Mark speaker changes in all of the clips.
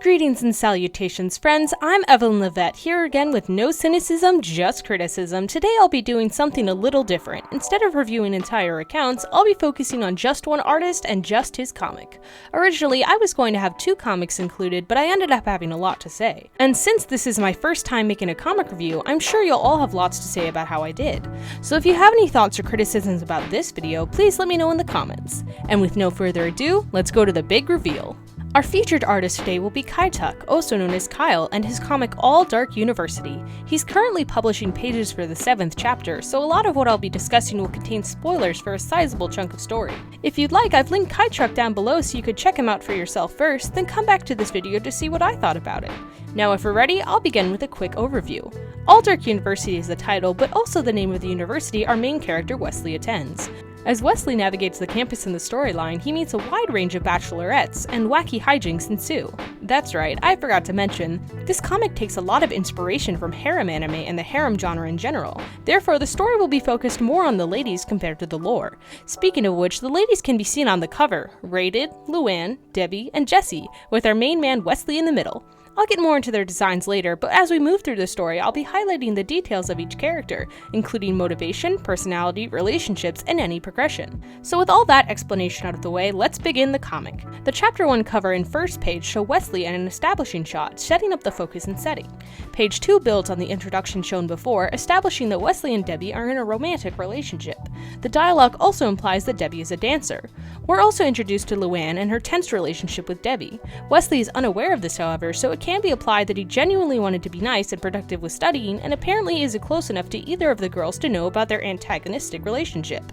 Speaker 1: Greetings and salutations, friends. I'm Evelyn Levette, here again with No Cynicism, Just Criticism. Today I'll be doing something a little different. Instead of reviewing entire accounts, I'll be focusing on just one artist and just his comic. Originally, I was going to have 2 comics included, but I ended up having a lot to say. And since this is my first time making a comic review, I'm sure you'll all have lots to say about how I did. So if you have any thoughts or criticisms about this video, please let me know in the comments. And with no further ado, let's go to the big reveal. Our featured artist today will be Kai Tuck, also known as Kyle, and his comic All Dark University. He's currently publishing pages for the 7th chapter, so a lot of what I'll be discussing will contain spoilers for a sizable chunk of story. If you'd like, I've linked Kai Tuck down below so you could check him out for yourself first, then come back to this video to see what I thought about it. Now if we're ready, I'll begin with a quick overview. All Dark University is the title, but also the name of the university our main character Wesley attends. As Wesley navigates the campus in the storyline, he meets a wide range of bachelorettes, and wacky hijinks ensue. That's right, I forgot to mention, this comic takes a lot of inspiration from harem anime and the harem genre in general. Therefore, the story will be focused more on the ladies compared to the lore. Speaking of which, the ladies can be seen on the cover: Rated, Luann, Debbie, and Jessie, with our main man Wesley in the middle. I'll get more into their designs later, but as we move through the story, I'll be highlighting the details of each character, including motivation, personality, relationships, and any progression. So with all that explanation out of the way, let's begin the comic. The Chapter 1 cover and first page show Wesley in an establishing shot, setting up the focus and setting. Page 2 builds on the introduction shown before, establishing that Wesley and Debbie are in a romantic relationship. The dialogue also implies that Debbie is a dancer. We're also introduced to Luann and her tense relationship with Debbie. Wesley is unaware of this, however, so it can be applied that he genuinely wanted to be nice and productive with studying, and apparently isn't close enough to either of the girls to know about their antagonistic relationship.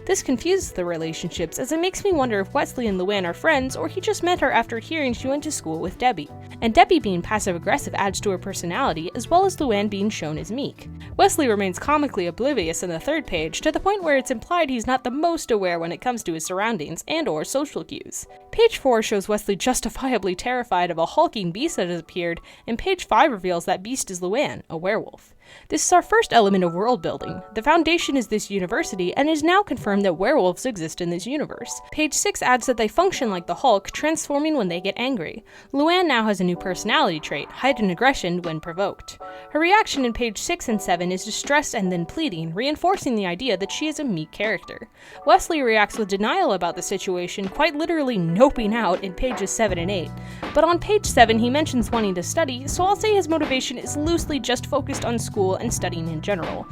Speaker 1: This confuses the relationships, as it makes me wonder if Wesley and Luann are friends, or he just met her after hearing she went to school with Debbie. And Debbie being passive-aggressive adds to her personality, as well as Luann being shown as meek. Wesley remains comically oblivious in the 3rd page, to the point where it's implied he's not the most aware when it comes to his surroundings and/or social cues. Page 4 shows Wesley justifiably terrified of a hulking beast that has appeared, and page 5 reveals that beast is Luann, a werewolf. This is our first element of world building. The foundation is this university, and it is now confirmed that werewolves exist in this universe. Page 6 adds that they function like the Hulk, transforming when they get angry. Luann now has a new personality trait, heightened aggression when provoked. Her reaction in page 6 and 7 is distressed and then pleading, reinforcing the idea that she is a meek character. Wesley reacts with denial about the situation, quite literally noping out in pages 7 and 8. But on page 7 he mentions wanting to study, so I'll say his motivation is loosely just focused on school and studying in general.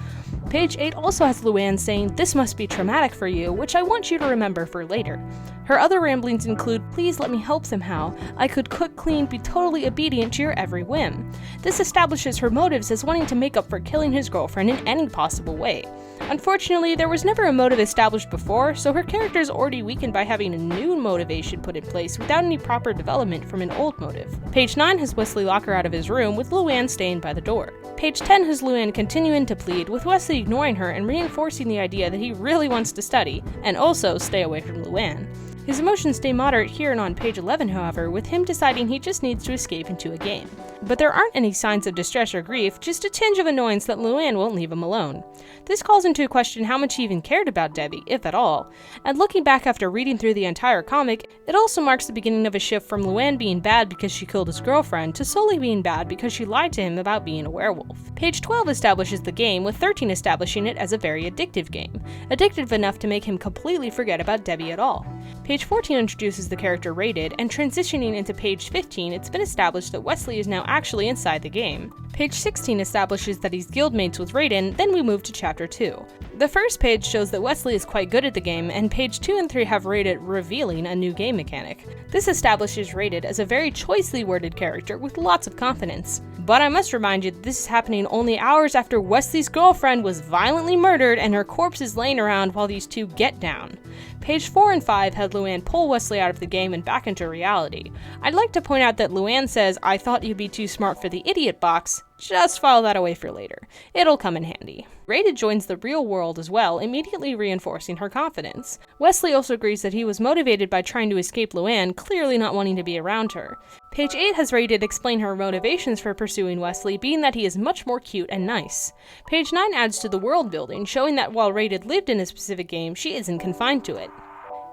Speaker 1: Page 8 also has Luann saying, "This must be traumatic for you," which I want you to remember for later. Her other ramblings include, "Please let me help somehow. I could cook, clean, be totally obedient to your every whim." This establishes her motives as wanting to make up for killing his girlfriend in any possible way. Unfortunately, there was never a motive established before, so her character is already weakened by having a new motivation put in place without any proper development from an old motive. Page 9 has Wesley lock her out of his room, with Luann staying by the door. Page 10 has Luann continuing to plead, with Wesley ignoring her and reinforcing the idea that he really wants to study, and also stay away from Luann. His emotions stay moderate here and on page 11, however, with him deciding he just needs to escape into a game. But there aren't any signs of distress or grief, just a tinge of annoyance that Luann won't leave him alone. This calls into question how much he even cared about Debbie, if at all. And looking back after reading through the entire comic, it also marks the beginning of a shift from Luann being bad because she killed his girlfriend to solely being bad because she lied to him about being a werewolf. Page 12 establishes the game, with 13 establishing it as a very addictive game. Addictive enough to make him completely forget about Debbie at all. Page 14 introduces the character Rated, and transitioning into page 15, it's been established that Wesley is now actually inside the game. Page 16 establishes that he's guildmates with Raiden, then we move to chapter 2. The first page shows that Wesley is quite good at the game, and page 2 and 3 have Rated revealing a new game mechanic. This establishes Rated as a very choicely worded character with lots of confidence. But I must remind you that this is happening only hours after Wesley's girlfriend was violently murdered and her corpse is laying around while these two get down. Page 4 and 5 had Luann pull Wesley out of the game and back into reality. I'd like to point out that Luann says, "I thought you'd be too smart for the idiot box." Just file that away for later. It'll come in handy. Rated joins the real world as well, immediately reinforcing her confidence. Wesley also agrees that he was motivated by trying to escape Luann, clearly not wanting to be around her. Page 8 has Rated explain her motivations for pursuing Wesley, being that he is much more cute and nice. Page 9 adds to the world building, showing that while Rated lived in a specific game, she isn't confined to it.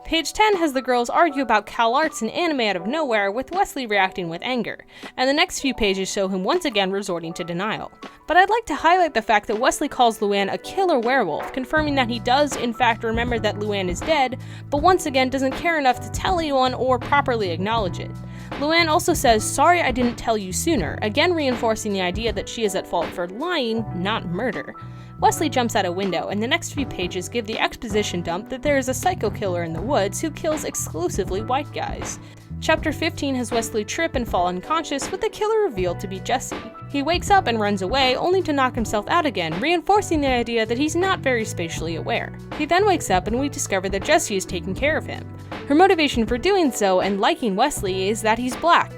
Speaker 1: Page 10 has the girls argue about CalArts and anime out of nowhere, with Wesley reacting with anger, and the next few pages show him once again resorting to denial. But I'd like to highlight the fact that Wesley calls Luann a killer werewolf, confirming that he does in fact remember that Luann is dead, but once again doesn't care enough to tell anyone or properly acknowledge it. Luann also says, "Sorry I didn't tell you sooner," again reinforcing the idea that she is at fault for lying, not murder. Wesley jumps out a window, and the next few pages give the exposition dump that there is a psycho killer in the woods who kills exclusively white guys. Chapter 15 has Wesley trip and fall unconscious, with the killer revealed to be Jesse. He wakes up and runs away, only to knock himself out again, reinforcing the idea that he's not very spatially aware. He then wakes up and we discover that Jesse is taking care of him. Her motivation for doing so and liking Wesley is that he's black,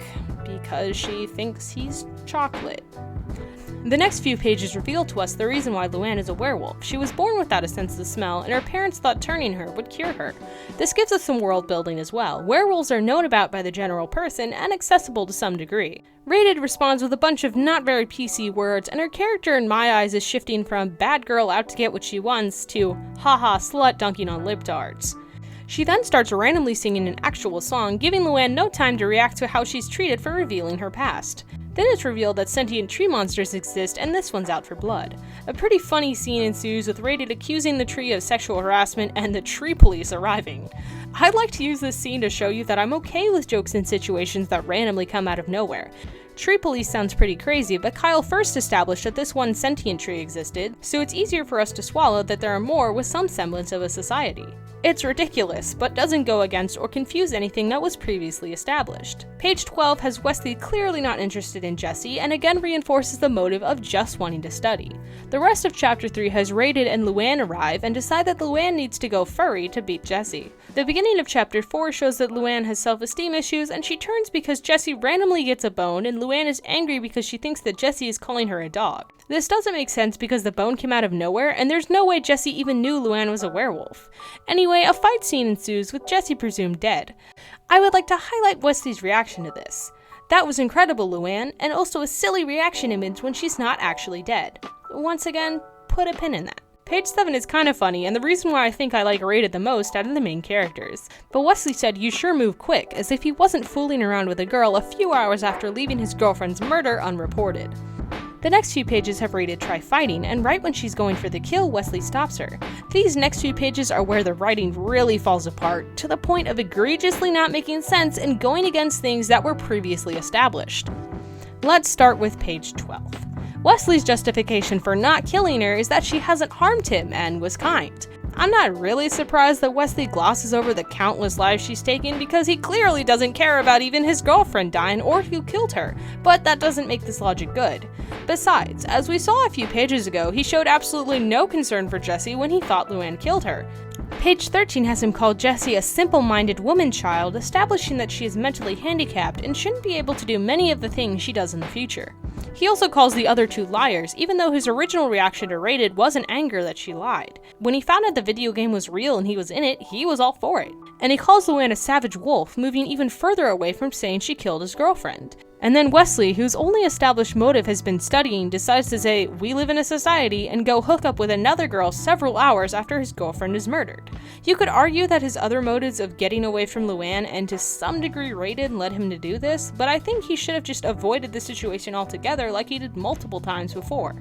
Speaker 1: because she thinks he's chocolate. The next few pages reveal to us the reason why Luann is a werewolf. She was born without a sense of smell, and her parents thought turning her would cure her. This gives us some world building as well. Werewolves are known about by the general person and accessible to some degree. Rated responds with a bunch of not very PC words, and her character in my eyes is shifting from bad girl out to get what she wants to haha slut dunking on libtards. She then starts randomly singing an actual song, giving Luann no time to react to how she's treated for revealing her past. Then it's revealed that sentient tree monsters exist, and this one's out for blood. A pretty funny scene ensues, with Rated accusing the tree of sexual harassment and the tree police arriving. I'd like to use this scene to show you that I'm okay with jokes in situations that randomly come out of nowhere. Tree police sounds pretty crazy, but Kyle first established that this one sentient tree existed, so it's easier for us to swallow that there are more with some semblance of a society. It's ridiculous, but doesn't go against or confuse anything that was previously established. Page 12 has Wesley clearly not interested in Jesse, and again reinforces the motive of just wanting to study. The rest of Chapter 3 has Rated and Luann arrive and decide that Luann needs to go furry to beat Jesse. The beginning of Chapter 4 shows that Luann has self-esteem issues, and she turns because Jesse randomly gets a bone, and Luann is angry because she thinks that Jesse is calling her a dog. This doesn't make sense because the bone came out of nowhere, and there's no way Jesse even knew Luann was a werewolf. Anyway, a fight scene ensues with Jesse presumed dead. I would like to highlight Wesley's reaction to this. "That was incredible, Luann," and also a silly reaction image when she's not actually dead. Once again, put a pin in that. Page 7 is kinda funny, and the reason why I think I like Rated the most out of the main characters. But Wesley said, "You sure move quick," as if he wasn't fooling around with a girl a few hours after leaving his girlfriend's murder unreported. The next few pages have Rated try fighting, and right when she's going for the kill, Wesley stops her. These next few pages are where the writing really falls apart, to the point of egregiously not making sense and going against things that were previously established. Let's start with page 12. Wesley's justification for not killing her is that she hasn't harmed him and was kind. I'm not really surprised that Wesley glosses over the countless lives she's taken, because he clearly doesn't care about even his girlfriend dying or who killed her, but that doesn't make this logic good. Besides, as we saw a few pages ago, he showed absolutely no concern for Jesse when he thought Luann killed her. Page 13 has him call Jesse a simple-minded woman-child, establishing that she is mentally handicapped and shouldn't be able to do many of the things she does in the future. He also calls the other two liars, even though his original reaction to Rated wasn't anger that she lied. When he found out the video game was real and he was in it, he was all for it. And he calls Luann a savage wolf, moving even further away from saying she killed his girlfriend. And then Wesley, whose only established motive has been studying, decides to say, "We live in a society," and go hook up with another girl several hours after his girlfriend is murdered. You could argue that his other motives of getting away from Luann and to some degree Rated led him to do this, but I think he should have just avoided the situation altogether like he did multiple times before.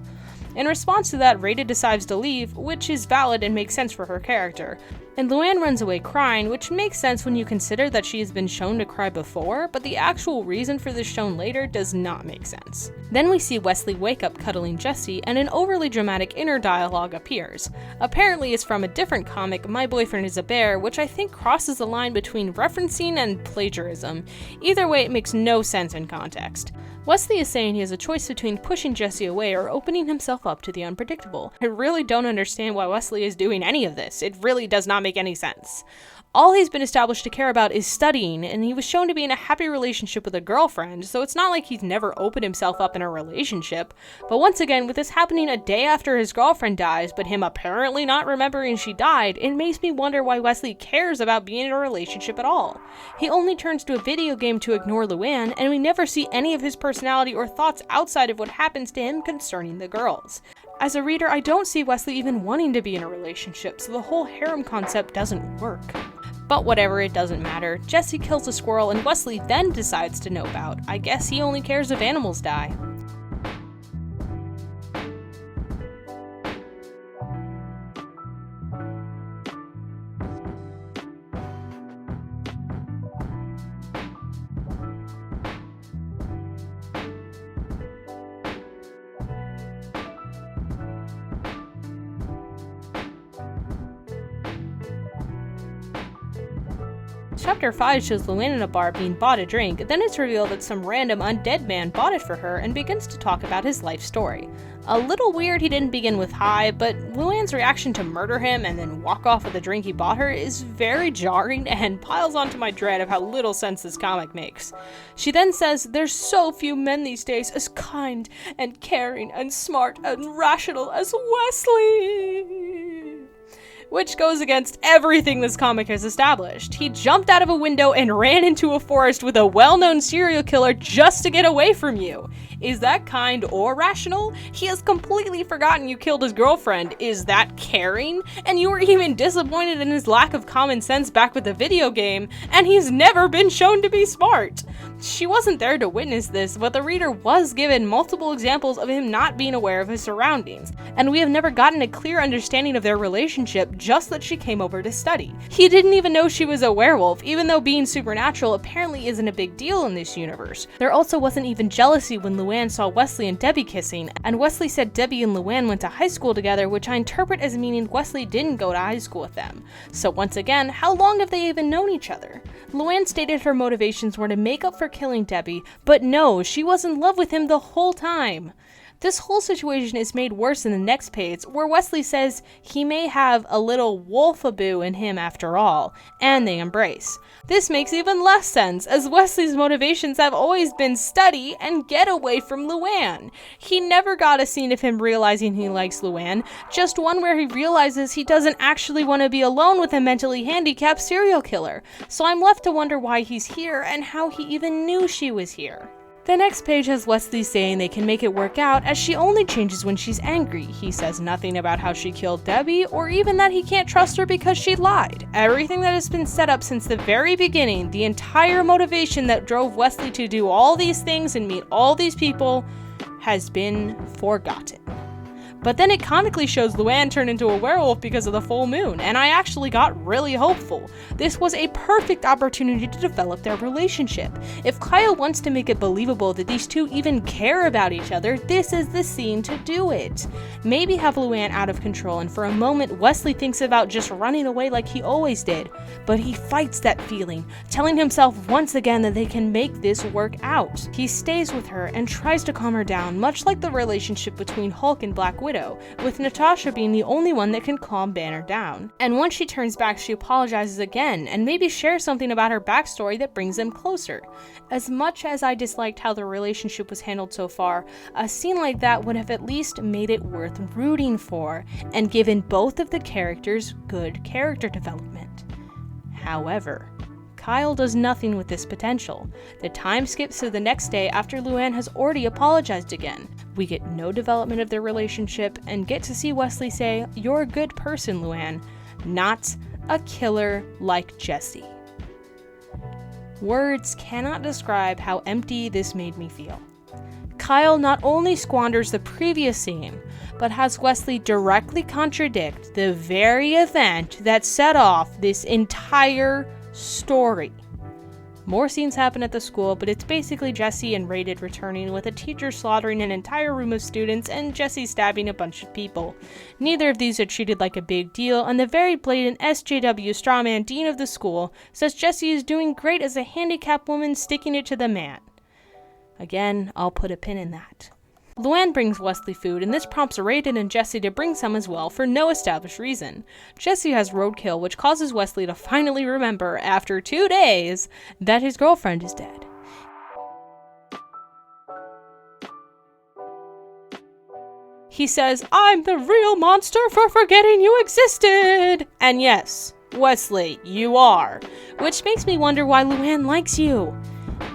Speaker 1: In response to that, Rated decides to leave, which is valid and makes sense for her character. And Luann runs away crying, which makes sense when you consider that she has been shown to cry before, but the actual reason for this shown later does not make sense. Then we see Wesley wake up cuddling Jesse, and an overly dramatic inner dialogue appears. Apparently it's from a different comic, My Boyfriend is a Bear, which I think crosses the line between referencing and plagiarism. Either way, it makes no sense in context. Wesley is saying he has a choice between pushing Jesse away or opening himself up to the unpredictable. I really don't understand why Wesley is doing any of this. It really does not make any sense. All he's been established to care about is studying, and he was shown to be in a happy relationship with a girlfriend, so it's not like he's never opened himself up in a relationship. But once again, with this happening a day after his girlfriend dies, but him apparently not remembering she died, it makes me wonder why Wesley cares about being in a relationship at all. He only turns to a video game to ignore Luann, and we never see any of his personality or thoughts outside of what happens to him concerning the girls. As a reader, I don't see Wesley even wanting to be in a relationship, so the whole harem concept doesn't work. But whatever, it doesn't matter. Jesse kills a squirrel and Wesley then decides to nope out. I guess he only cares if animals die. Chapter 5 shows Luann in a bar being bought a drink, then it's revealed that some random undead man bought it for her and begins to talk about his life story. A little weird he didn't begin with hi, but Luann's reaction to murder him and then walk off with the drink he bought her is very jarring and piles onto my dread of how little sense this comic makes. She then says there's so few men these days as kind and caring and smart and rational as Wesley, which goes against everything this comic has established. He jumped out of a window and ran into a forest with a well-known serial killer just to get away from you. Is that kind or rational? He has completely forgotten you killed his girlfriend. Is that caring? And you were even disappointed in his lack of common sense back with the video game, and he's never been shown to be smart. She wasn't there to witness this, but the reader was given multiple examples of him not being aware of his surroundings, and we have never gotten a clear understanding of their relationship, just that she came over to study. He didn't even know she was a werewolf, even though being supernatural apparently isn't a big deal in this universe. There also wasn't even jealousy when Luann saw Wesley and Debbie kissing, and Wesley said Debbie and Luann went to high school together, which I interpret as meaning Wesley didn't go to high school with them. So once again, how long have they even known each other? Luann stated her motivations were to make up for killing Debbie, but no, she was in love with him the whole time. This whole situation is made worse in the next page, where Wesley says he may have a little wolfaboo in him after all, and they embrace. This makes even less sense, as Wesley's motivations have always been study and get away from Luann. He never got a scene of him realizing he likes Luann, just one where he realizes he doesn't actually want to be alone with a mentally handicapped serial killer. So I'm left to wonder why he's here and how he even knew she was here. The next page has Wesley saying they can make it work out as she only changes when she's angry. He says nothing about how she killed Debbie or even that he can't trust her because she lied. Everything that has been set up since the very beginning, the entire motivation that drove Wesley to do all these things and meet all these people, has been forgotten. But then it comically shows Luann turn into a werewolf because of the full moon, and I actually got really hopeful. This was a perfect opportunity to develop their relationship. If Kyle wants to make it believable that these two even care about each other, this is the scene to do it. Maybe have Luann out of control, and for a moment Wesley thinks about just running away like he always did, but he fights that feeling, telling himself once again that they can make this work out. He stays with her and tries to calm her down, much like the relationship between Hulk and Black Widow, with Natasha being the only one that can calm Banner down. And once she turns back, she apologizes again, and maybe shares something about her backstory that brings them closer. As much as I disliked how the relationship was handled so far, a scene like that would have at least made it worth rooting for, and given both of the characters good character development. However, Kyle does nothing with this potential. The time skips to the next day after Luann has already apologized again. We get no development of their relationship and get to see Wesley say, "You're a good person, Luann, not a killer like Jesse." Words cannot describe how empty this made me feel. Kyle not only squanders the previous scene, but has Wesley directly contradict the very event that set off this entire story. More scenes happen at the school, but it's basically Jesse and Rated returning with a teacher slaughtering an entire room of students and Jesse stabbing a bunch of people. Neither of these are treated like a big deal, and the very blatant SJW strawman dean of the school says Jesse is doing great as a handicapped woman sticking it to the man. Again, I'll put a pin in that. Luann brings Wesley food, and this prompts Raiden and Jesse to bring some as well for no established reason. Jesse has roadkill, which causes Wesley to finally remember, after 2 days, that his girlfriend is dead. He says, "I'm the real monster for forgetting you existed!" And yes, Wesley, you are. Which makes me wonder why Luann likes you.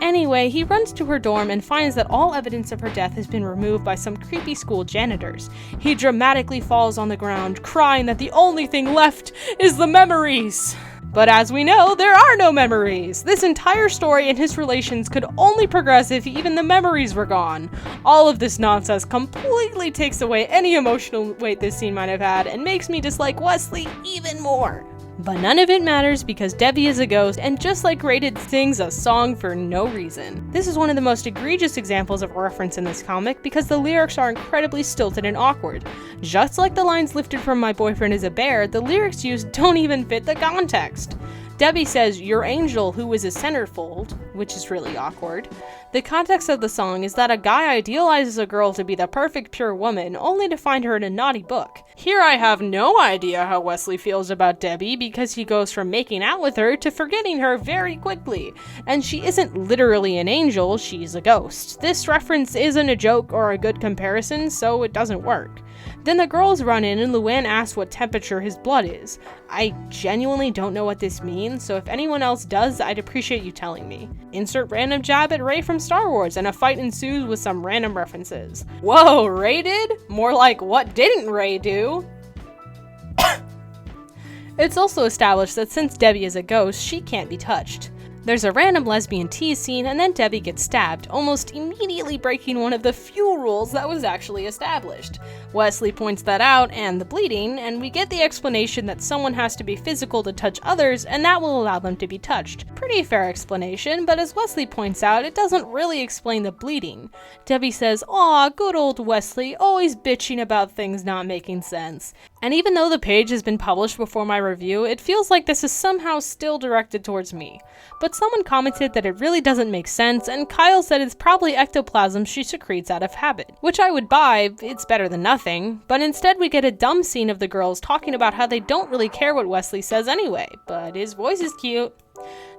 Speaker 1: Anyway, he runs to her dorm and finds that all evidence of her death has been removed by some creepy school janitors. He dramatically falls on the ground, crying that the only thing left is the memories. But as we know, there are no memories! This entire story and his relations could only progress if even the memories were gone. All of this nonsense completely takes away any emotional weight this scene might have had and makes me dislike Wesley even more. But none of it matters because Debbie is a ghost and just like Rated sings a song for no reason. This is one of the most egregious examples of a reference in this comic because the lyrics are incredibly stilted and awkward. Just like the lines lifted from My Boyfriend is a Bear, the lyrics used don't even fit the context. Debbie says, "Your angel who is a centerfold," which is really awkward. The context of the song is that a guy idealizes a girl to be the perfect pure woman, only to find her in a naughty book. Here I have no idea how Wesley feels about Debbie because he goes from making out with her to forgetting her very quickly. And she isn't literally an angel, she's a ghost. This reference isn't a joke or a good comparison, so it doesn't work. Then the girls run in and Luann asks what temperature his blood is. I genuinely don't know what this means, so if anyone else does, I'd appreciate you telling me. Insert random jab at Rey from Star Wars, and a fight ensues with some random references. Whoa, Rated? More like, what didn't Rey do? It's also established that since Debbie is a ghost, she can't be touched. There's a random lesbian tease scene, and then Debbie gets stabbed, almost immediately breaking one of the few rules that was actually established. Wesley points that out, and the bleeding, and we get the explanation that someone has to be physical to touch others, and that will allow them to be touched. Pretty fair explanation, but as Wesley points out, it doesn't really explain the bleeding. Debbie says, "Aw, good old Wesley, always bitching about things not making sense." And even though the page has been published before my review, it feels like this is somehow still directed towards me. But someone commented that it really doesn't make sense, and Kyle said it's probably ectoplasm she secretes out of habit. Which I would buy, it's better than nothing, but instead we get a dumb scene of the girls talking about how they don't really care what Wesley says anyway, but his voice is cute.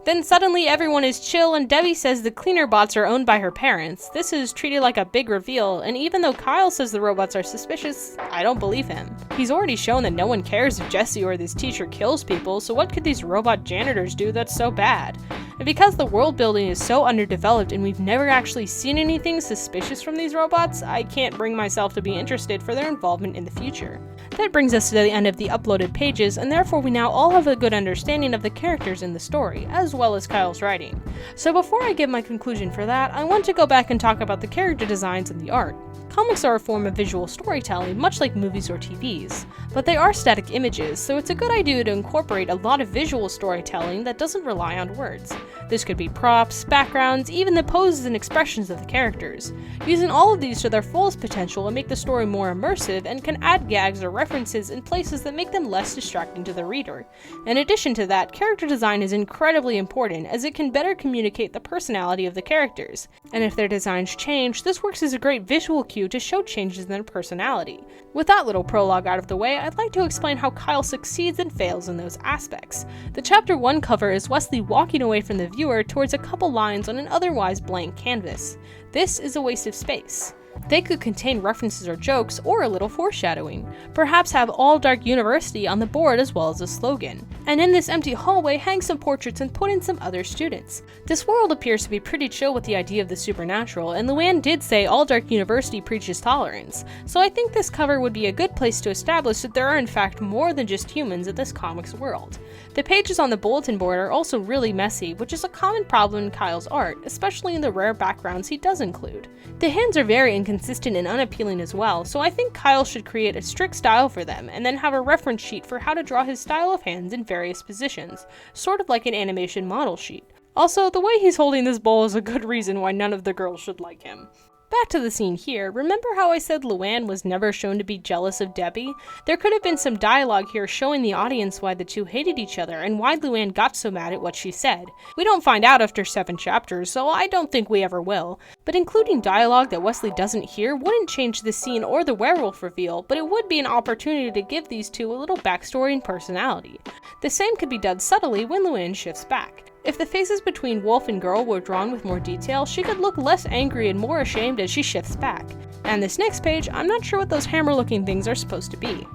Speaker 1: Then suddenly everyone is chill and Debbie says the cleaner bots are owned by her parents. This is treated like a big reveal, and even though Kyle says the robots are suspicious, I don't believe him. He's already shown that no one cares if Jesse or this teacher kills people, so what could these robot janitors do that's so bad? And because the world building is so underdeveloped and we've never actually seen anything suspicious from these robots, I can't bring myself to be interested for their involvement in the future. That brings us to the end of the uploaded pages, and therefore we now all have a good understanding of the characters in the story, as well as Kyle's writing. So before I give my conclusion for that, I want to go back and talk about the character designs and the art. Comics are a form of visual storytelling, much like movies or TVs, but they are static images, so it's a good idea to incorporate a lot of visual storytelling that doesn't rely on words. This could be props, backgrounds, even the poses and expressions of the characters. Using all of these to their fullest potential will make the story more immersive and can add gags or references in places that make them less distracting to the reader. In addition to that, character design is incredibly important as it can better communicate the personality of the characters, and if their designs change, this works as a great visual cue to show changes in their personality. With that little prologue out of the way, I'd like to explain how Kyle succeeds and fails in those aspects. The Chapter 1 cover is Wesley walking away from the viewer towards a couple lines on an otherwise blank canvas. This is a waste of space. They could contain references or jokes, or a little foreshadowing. Perhaps have All Dark University on the board as well as a slogan. And in this empty hallway, hang some portraits and put in some other students. This world appears to be pretty chill with the idea of the supernatural, and Luann did say All Dark University preaches tolerance, so I think this cover would be a good place to establish that there are in fact more than just humans in this comics world. The pages on the bulletin board are also really messy, which is a common problem in Kyle's art, especially in the rare backgrounds he does include. The hands are very inconsistent and unappealing as well, so I think Kyle should create a strict style for them, and then have a reference sheet for how to draw his style of hands in various positions, sort of like an animation model sheet. Also, the way he's holding this bowl is a good reason why none of the girls should like him. Back to the scene here, remember how I said Luann was never shown to be jealous of Debbie? There could have been some dialogue here showing the audience why the two hated each other and why Luann got so mad at what she said. We don't find out after 7 chapters, so I don't think we ever will. But including dialogue that Wesley doesn't hear wouldn't change the scene or the werewolf reveal, but it would be an opportunity to give these two a little backstory and personality. The same could be done subtly when Luann shifts back. If the faces between wolf and girl were drawn with more detail, she could look less angry and more ashamed as she shifts back. And this next page, I'm not sure what those hammer-looking things are supposed to be.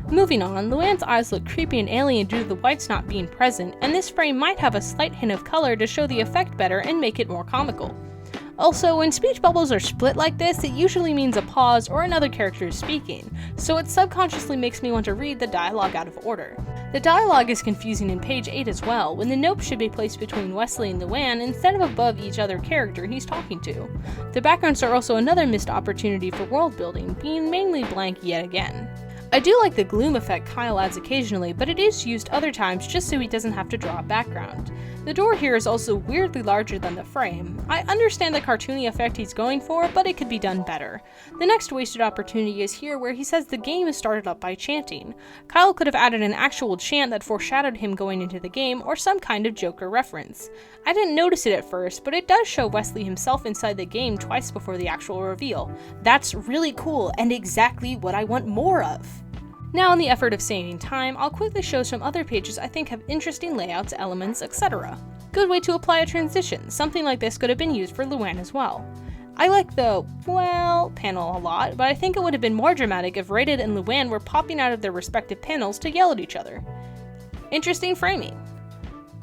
Speaker 1: Moving on, Luann's eyes look creepy and alien due to the whites not being present, and this frame might have a slight hint of color to show the effect better and make it more comical. Also, when speech bubbles are split like this, it usually means a pause or another character is speaking, so it subconsciously makes me want to read the dialogue out of order. The dialogue is confusing in page 8 as well, when the nope should be placed between Wesley and Luann instead of above each other character he's talking to. The backgrounds are also another missed opportunity for world building, being mainly blank yet again. I do like the gloom effect Kyle adds occasionally, but it is used other times just so he doesn't have to draw a background. The door here is also weirdly larger than the frame. I understand the cartoony effect he's going for, but it could be done better. The next wasted opportunity is here where he says the game is started up by chanting. Kyle could have added an actual chant that foreshadowed him going into the game, or some kind of Joker reference. I didn't notice it at first, but it does show Wesley himself inside the game twice before the actual reveal. That's really cool, and exactly what I want more of. Now, in the effort of saving time, I'll quickly show some other pages I think have interesting layouts, elements, etc. Good way to apply a transition. Something like this could have been used for Luann as well. I like the, well, panel a lot, but I think it would have been more dramatic if Rated and Luann were popping out of their respective panels to yell at each other. Interesting framing.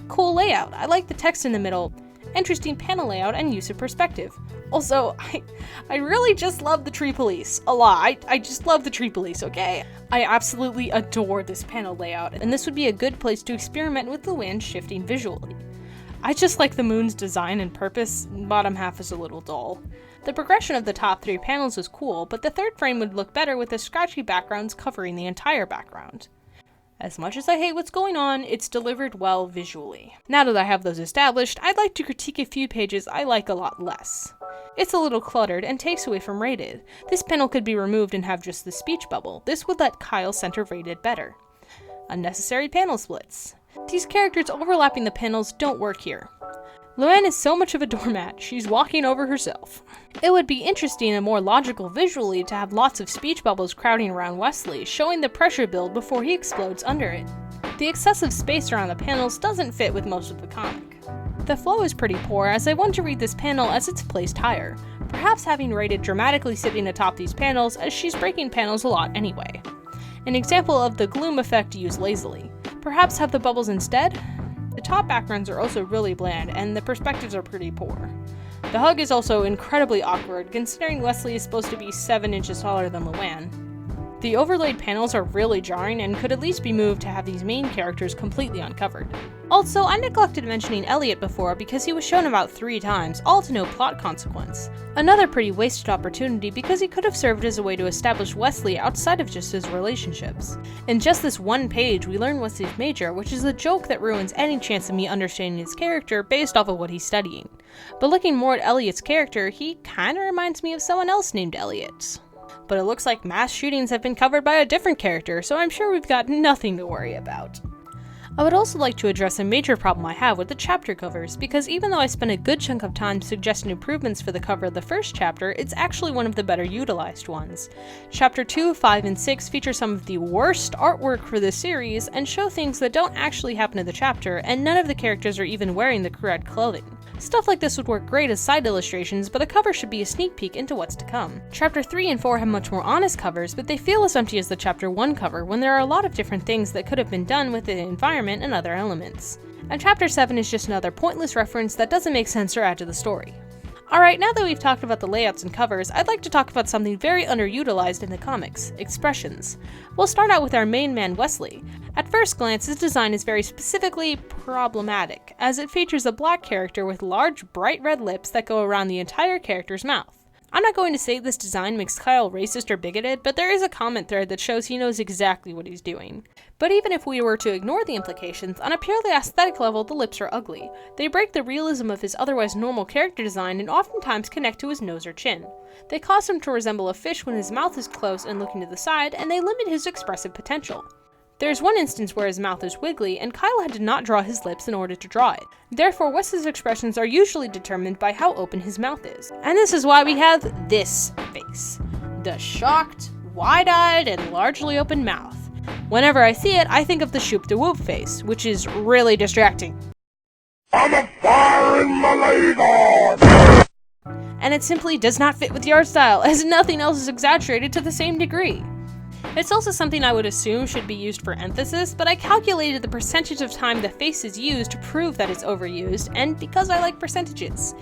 Speaker 1: Cool layout. I like the text in the middle. Interesting panel layout and use of perspective. Also, I really just love the tree police a lot. I just love the tree police, okay? I absolutely adore this panel layout, and this would be a good place to experiment with Luann shifting visually. I just like the moon's design and purpose. Bottom half is a little dull. The progression of the top 3 panels is cool, but the third frame would look better with the scratchy backgrounds covering the entire background. As much as I hate what's going on, it's delivered well visually. Now that I have those established, I'd like to critique a few pages I like a lot less. It's a little cluttered and takes away from Rated. This panel could be removed and have just the speech bubble. This would let Kyle center Rated better. Unnecessary panel splits. These characters overlapping the panels don't work here. Luann is so much of a doormat, she's walking over herself. It would be interesting and more logical visually to have lots of speech bubbles crowding around Wesley, showing the pressure build before he explodes under it. The excessive space around the panels doesn't fit with most of the comic. The flow is pretty poor, as I want to read this panel as it's placed higher, perhaps having Rated dramatically sitting atop these panels, as she's breaking panels a lot anyway. An example of the gloom effect used lazily. Perhaps have the bubbles instead? The top backgrounds are also really bland, and the perspectives are pretty poor. The hug is also incredibly awkward, considering Wesley is supposed to be 7 inches taller than Luann. The overlaid panels are really jarring and could at least be moved to have these main characters completely uncovered. Also, I neglected mentioning Elliot before because he was shown about 3 times, all to no plot consequence. Another pretty wasted opportunity because he could have served as a way to establish Wesley outside of just his relationships. In just this one page, we learn Wesley's major, which is a joke that ruins any chance of me understanding his character based off of what he's studying. But looking more at Elliot's character, he kinda reminds me of someone else named Elliot. But it looks like mass shootings have been covered by a different character, so I'm sure we've got nothing to worry about. I would also like to address a major problem I have with the chapter covers, because even though I spent a good chunk of time suggesting improvements for the cover of the first chapter, it's actually one of the better utilized ones. Chapter 2, 5, and 6 feature some of the worst artwork for this series, and show things that don't actually happen in the chapter, and none of the characters are even wearing the correct clothing. Stuff like this would work great as side illustrations, but a cover should be a sneak peek into what's to come. Chapter 3 and 4 have much more honest covers, but they feel as empty as the Chapter 1 cover when there are a lot of different things that could have been done with the environment and other elements. And Chapter 7 is just another pointless reference that doesn't make sense or add to the story. Alright, now that we've talked about the layouts and covers, I'd like to talk about something very underutilized in the comics: expressions. We'll start out with our main man, Wesley. At first glance, his design is very specifically problematic, as it features a black character with large, bright red lips that go around the entire character's mouth. I'm not going to say this design makes Kyle racist or bigoted, but there is a comment thread that shows he knows exactly what he's doing. But even if we were to ignore the implications, on a purely aesthetic level, the lips are ugly. They break the realism of his otherwise normal character design and oftentimes connect to his nose or chin. They cause him to resemble a fish when his mouth is closed and looking to the side, and they limit his expressive potential. There's one instance where his mouth is wiggly, and Kyle had to not draw his lips in order to draw it. Therefore, Wes's expressions are usually determined by how open his mouth is. And this is why we have this face. The shocked, wide-eyed, and largely open mouth. Whenever I see it, I think of the Shoop de Whoop face, which is really distracting. I'm a fire in my leg. And it simply does not fit with the art style, as nothing else is exaggerated to the same degree. It's also something I would assume should be used for emphasis, but I calculated the percentage of time the face is used to prove that it's overused, and because I like percentages.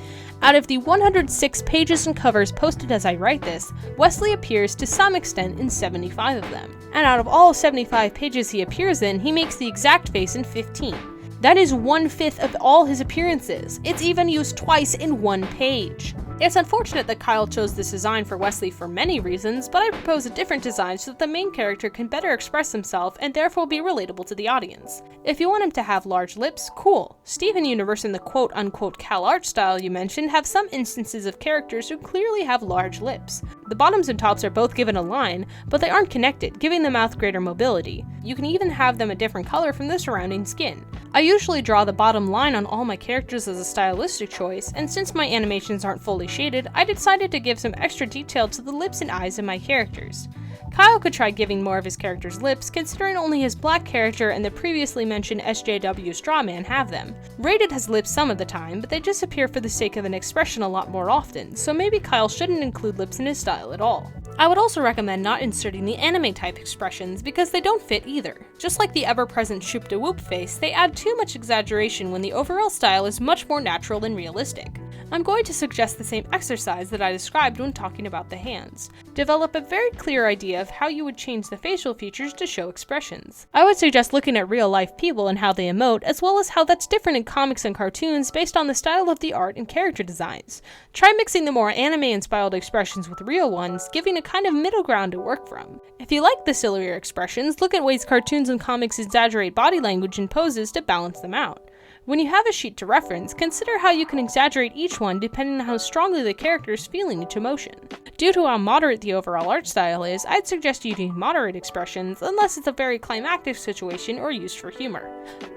Speaker 1: Out of the 106 pages and covers posted as I write this, Wesley appears to some extent in 75 of them. And out of all 75 pages he appears in, he makes the exact face in 15. That is 1/5 of all his appearances. It's even used twice in one page. It's unfortunate that Kyle chose this design for Wesley for many reasons, but I propose a different design so that the main character can better express himself and therefore be relatable to the audience. If you want him to have large lips, cool. Steven Universe and the quote-unquote Cal art style you mentioned have some instances of characters who clearly have large lips. The bottoms and tops are both given a line, but they aren't connected, giving the mouth greater mobility. You can even have them a different color from the surrounding skin. I usually draw the bottom line on all my characters as a stylistic choice, and since my animations aren't fully shaded, I decided to give some extra detail to the lips and eyes of my characters. Kyle could try giving more of his character's lips, considering only his black character and the previously mentioned SJW Strawman have them. Rated has lips some of the time, but they disappear for the sake of an expression a lot more often, so maybe Kyle shouldn't include lips in his style at all. I would also recommend not inserting the anime type expressions because they don't fit either. Just like the ever-present shoop de whoop face, they add too much exaggeration when the overall style is much more natural and realistic. I'm going to suggest the same exercise that I described when talking about the hands. Develop a very clear idea of how you would change the facial features to show expressions. I would suggest looking at real-life people and how they emote, as well as how that's different in comics and cartoons based on the style of the art and character designs. Try mixing the more anime-inspired expressions with real ones, giving a kind of middle ground to work from. If you like the sillier expressions, look at ways cartoons and comics exaggerate body language and poses to balance them out. When you have a sheet to reference, consider how you can exaggerate each one depending on how strongly the character is feeling each emotion. Due to how moderate the overall art style is, I'd suggest using moderate expressions unless it's a very climactic situation or used for humor.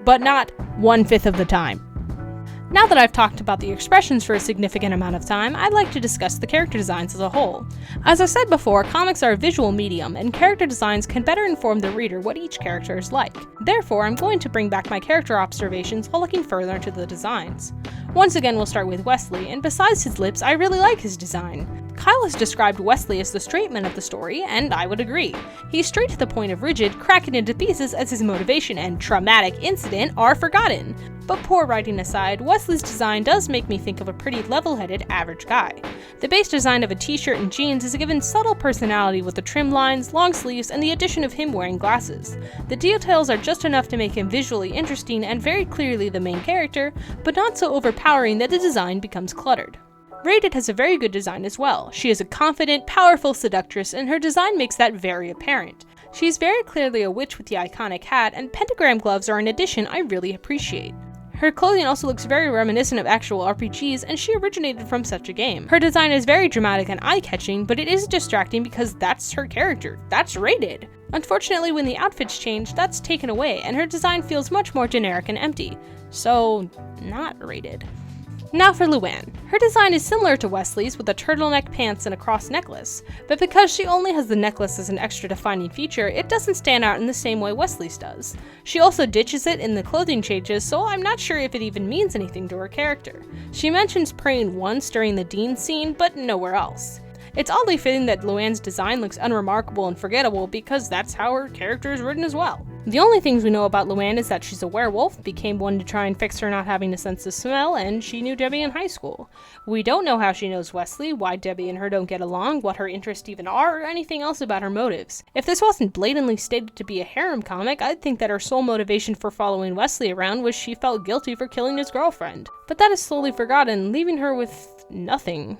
Speaker 1: But not 1/5 of the time. Now that I've talked about the expressions for a significant amount of time, I'd like to discuss the character designs as a whole. As I said before, comics are a visual medium, and character designs can better inform the reader what each character is like. Therefore, I'm going to bring back my character observations while looking further into the designs. Once again, we'll start with Wesley, and besides his lips, I really like his design. Kyle has described Wesley as the straight man of the story, and I would agree. He's straight to the point of rigid, cracking into pieces as his motivation and traumatic incident are forgotten. But poor writing aside, Wesley's design does make me think of a pretty level-headed average guy. The base design of a t-shirt and jeans is given subtle personality with the trim lines, long sleeves, and the addition of him wearing glasses. The details are just enough to make him visually interesting and very clearly the main character, but not so overpowering that the design becomes cluttered. Rated has a very good design as well. She is a confident, powerful seductress, and her design makes that very apparent. She is very clearly a witch with the iconic hat, and pentagram gloves are an addition I really appreciate. Her clothing also looks very reminiscent of actual RPGs, and she originated from such a game. Her design is very dramatic and eye-catching, but it is distracting because that's her character. That's Rated. Unfortunately, when the outfits change, that's taken away, and her design feels much more generic and empty. So, not Rated. Now for Luann. Her design is similar to Wesley's with a turtleneck pants and a cross necklace, but because she only has the necklace as an extra defining feature, it doesn't stand out in the same way Wesley's does. She also ditches it in the clothing changes, so I'm not sure if it even means anything to her character. She mentions praying once during the Dean scene, but nowhere else. It's oddly fitting that Luann's design looks unremarkable and forgettable because that's how her character is written as well. The only things we know about Luann is that she's a werewolf, became one to try and fix her not having a sense of smell, and she knew Debbie in high school. We don't know how she knows Wesley, why Debbie and her don't get along, what her interests even are, or anything else about her motives. If this wasn't blatantly stated to be a harem comic, I'd think that her sole motivation for following Wesley around was she felt guilty for killing his girlfriend. But that is slowly forgotten, leaving her with nothing.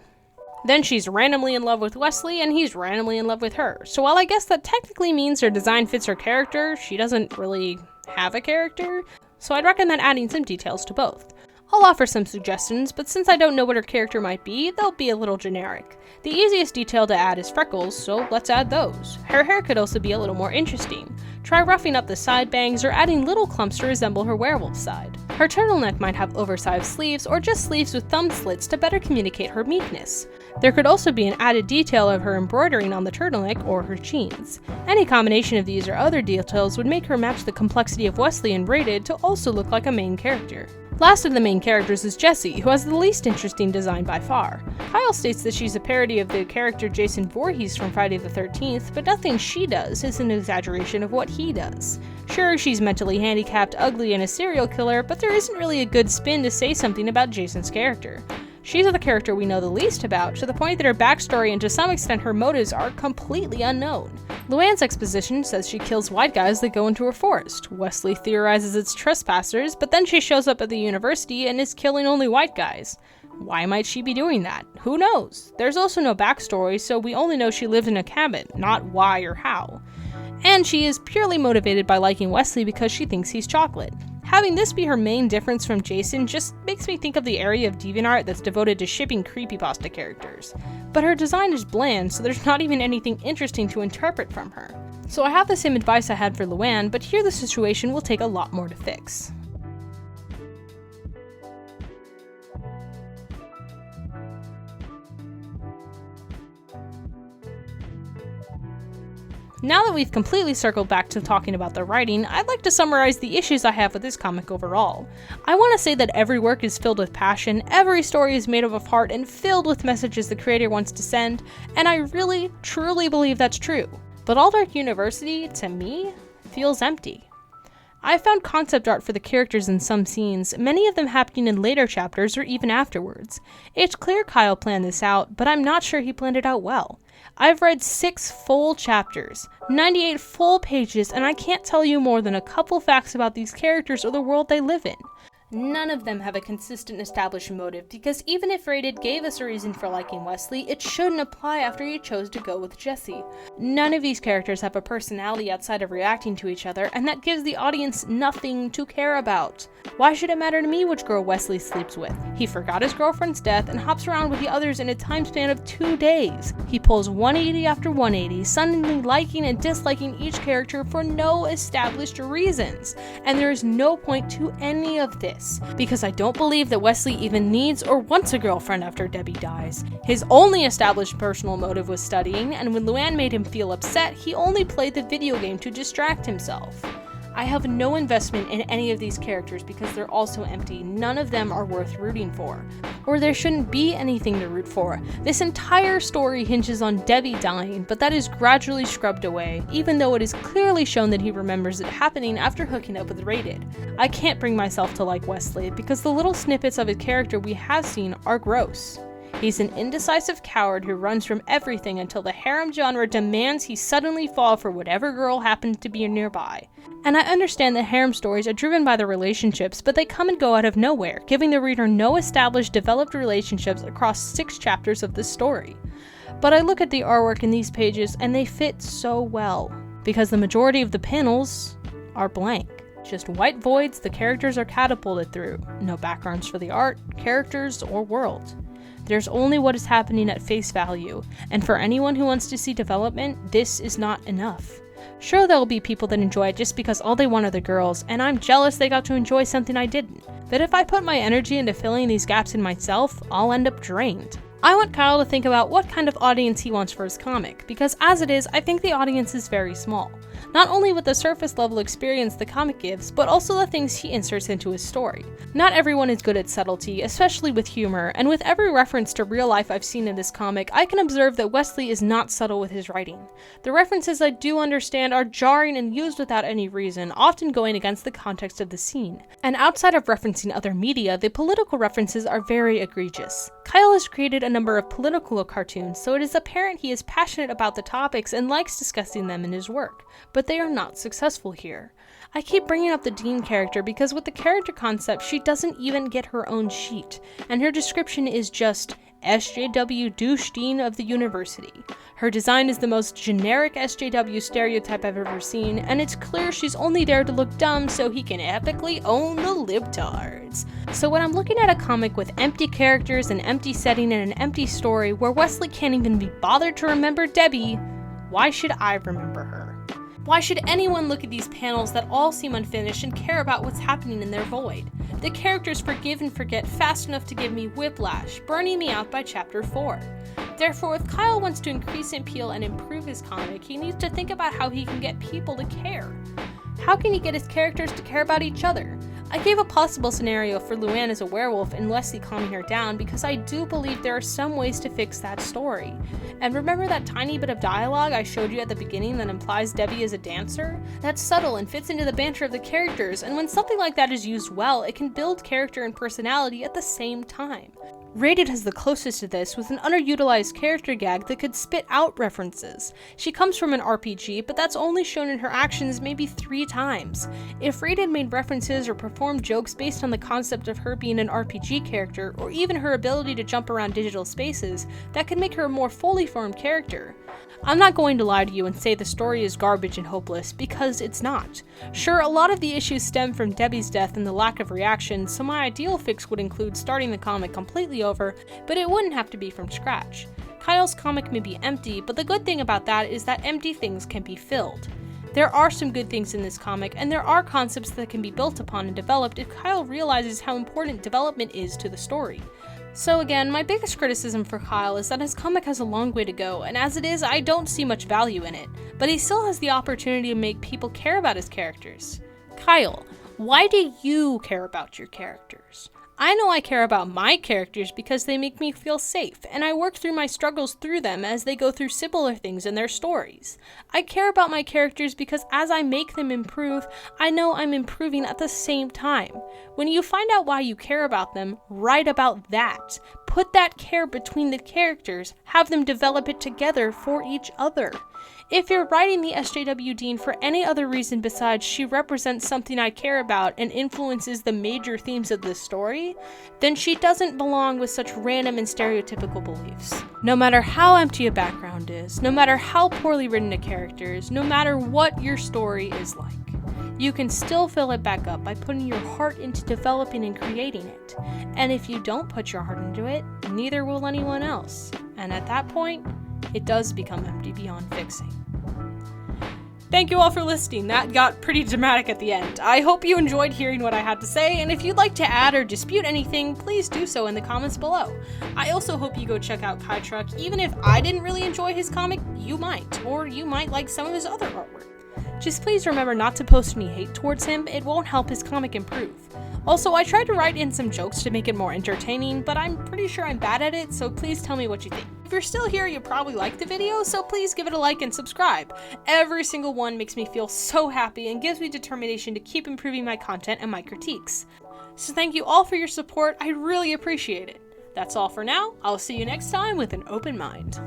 Speaker 1: Then she's randomly in love with Wesley, and he's randomly in love with her. So while I guess that technically means her design fits her character, she doesn't really have a character. So I'd recommend adding some details to both. I'll offer some suggestions, but since I don't know what her character might be, they'll be a little generic. The easiest detail to add is freckles, so let's add those. Her hair could also be a little more interesting. Try roughing up the side bangs or adding little clumps to resemble her werewolf side. Her turtleneck might have oversized sleeves or just sleeves with thumb slits to better communicate her meekness. There could also be an added detail of her embroidering on the turtleneck or her jeans. Any combination of these or other details would make her match the complexity of Wesley and Rated to also look like a main character. Last of the main characters is Jessie, who has the least interesting design by far. Kyle states that she's a parody of the character Jason Voorhees from Friday the 13th, but nothing she does is an exaggeration of what he does. Sure, she's mentally handicapped, ugly, and a serial killer, but there isn't really a good spin to say something about Jason's character. She's the character we know the least about, to the point that her backstory and to some extent her motives are completely unknown. Luann's exposition says she kills white guys that go into her forest. Wesley theorizes it's trespassers, but then she shows up at the university and is killing only white guys. Why might she be doing that? Who knows? There's also no backstory, so we only know she lived in a cabin, not why or how. And she is purely motivated by liking Wesley because she thinks he's chocolate. Having this be her main difference from Jason just makes me think of the area of DeviantArt that's devoted to shipping creepypasta characters. But her design is bland, so there's not even anything interesting to interpret from her. So I have the same advice I had for Luann, but here the situation will take a lot more to fix. Now that we've completely circled back to talking about the writing, I'd like to summarize the issues I have with this comic overall. I want to say that every work is filled with passion, every story is made up of heart and filled with messages the creator wants to send, and I really, truly believe that's true. But All Dark University, to me, feels empty. I found concept art for the characters in some scenes, many of them happening in later chapters or even afterwards. It's clear Kyle planned this out, but I'm not sure he planned it out well. I've read 6 full chapters, 98 full pages, and I can't tell you more than a couple facts about these characters or the world they live in. None of them have a consistent established motive, because even if Rated gave us a reason for liking Wesley, it shouldn't apply after he chose to go with Jessie. None of these characters have a personality outside of reacting to each other, and that gives the audience nothing to care about. Why should it matter to me which girl Wesley sleeps with? He forgot his girlfriend's death and hops around with the others in a time span of 2 days. He pulls 180 after 180, suddenly liking and disliking each character for no established reasons. And there is no point to any of this, because I don't believe that Wesley even needs or wants a girlfriend after Debbie dies. His only established personal motive was studying, and when Luann made him feel upset, he only played the video game to distract himself. I have no investment in any of these characters because they're also empty. None of them are worth rooting for. Or there shouldn't be anything to root for. This entire story hinges on Debbie dying, but that is gradually scrubbed away, even though it is clearly shown that he remembers it happening after hooking up with Rated. I can't bring myself to like Wesley because the little snippets of his character we have seen are gross. He's an indecisive coward who runs from everything until the harem genre demands he suddenly fall for whatever girl happens to be nearby. And I understand that harem stories are driven by the relationships, but they come and go out of nowhere, giving the reader no established, developed relationships across 6 chapters of this story. But I look at the artwork in these pages and they fit so well, because the majority of the panels are blank. Just white voids the characters are catapulted through. No backgrounds for the art, characters, or world. There's only what is happening at face value, and for anyone who wants to see development, this is not enough. Sure, there will be people that enjoy it just because all they want are the girls, and I'm jealous they got to enjoy something I didn't. But if I put my energy into filling these gaps in myself, I'll end up drained. I want Kyle to think about what kind of audience he wants for his comic, because as it is, I think the audience is very small. Not only with the surface level experience the comic gives, but also the things he inserts into his story. Not everyone is good at subtlety, especially with humor, and with every reference to real life I've seen in this comic, I can observe that Wesley is not subtle with his writing. The references I do understand are jarring and used without any reason, often going against the context of the scene. And outside of referencing other media, the political references are very egregious. Kyle has created a number of political cartoons, so it is apparent he is passionate about the topics and likes discussing them in his work, but they are not successful here. I keep bringing up the Dean character because with the character concept, she doesn't even get her own sheet, and her description is just SJW douche dean of the university. Her design is the most generic SJW stereotype I've ever seen, and it's clear she's only there to look dumb so he can epically own the libtards. So when I'm looking at a comic with empty characters, an empty setting, and an empty story where Wesley can't even be bothered to remember Debbie, why should I remember her? Why should anyone look at these panels that all seem unfinished and care about what's happening in their void? The characters forgive and forget fast enough to give me whiplash, burning me out by chapter 4. Therefore, if Kyle wants to increase appeal and improve his comic, he needs to think about how he can get people to care. How can he get his characters to care about each other? I gave a possible scenario for Luann as a werewolf and Leslie calming her down because I do believe there are some ways to fix that story. And remember that tiny bit of dialogue I showed you at the beginning that implies Debbie is a dancer? That's subtle and fits into the banter of the characters, and when something like that is used well, it can build character and personality at the same time. Rated has the closest to this with an underutilized character gag that could spit out references. She comes from an RPG, but that's only shown in her actions maybe 3 times. If Rated made references or performed jokes based on the concept of her being an RPG character, or even her ability to jump around digital spaces, that could make her a more fully formed character. I'm not going to lie to you and say the story is garbage and hopeless, because it's not. Sure, a lot of the issues stem from Debbie's death and the lack of reaction, so my ideal fix would include starting the comic completely over, but it wouldn't have to be from scratch. Kyle's comic may be empty, but the good thing about that is that empty things can be filled. There are some good things in this comic, and there are concepts that can be built upon and developed if Kyle realizes how important development is to the story. So again, my biggest criticism for Kyle is that his comic has a long way to go, and as it is, I don't see much value in it, but he still has the opportunity to make people care about his characters. Kyle, why do you care about your characters? I know I care about my characters because they make me feel safe, and I work through my struggles through them as they go through similar things in their stories. I care about my characters because as I make them improve, I know I'm improving at the same time. When you find out why you care about them, write about that. Put that care between the characters, have them develop it together for each other. If you're writing the SJW Dean for any other reason besides she represents something I care about and influences the major themes of this story, then she doesn't belong with such random and stereotypical beliefs. No matter how empty a background is, no matter how poorly written a character is, no matter what your story is like, you can still fill it back up by putting your heart into developing and creating it. And if you don't put your heart into it, neither will anyone else. And at that point, it does become empty beyond fixing. Thank you all for listening. That got pretty dramatic at the end. I hope you enjoyed hearing what I had to say, and if you'd like to add or dispute anything, please do so in the comments below. I also hope you go check out Kai Truck. Even if I didn't really enjoy his comic, you might, or you might like some of his other artwork. Just please remember not to post any hate towards him, it won't help his comic improve. Also, I tried to write in some jokes to make it more entertaining, but I'm pretty sure I'm bad at it, so please tell me what you think. If you're still here, you probably liked the video, so please give it a like and subscribe. Every single one makes me feel so happy and gives me determination to keep improving my content and my critiques. So thank you all for your support, I really appreciate it. That's all for now, I'll see you next time with an open mind.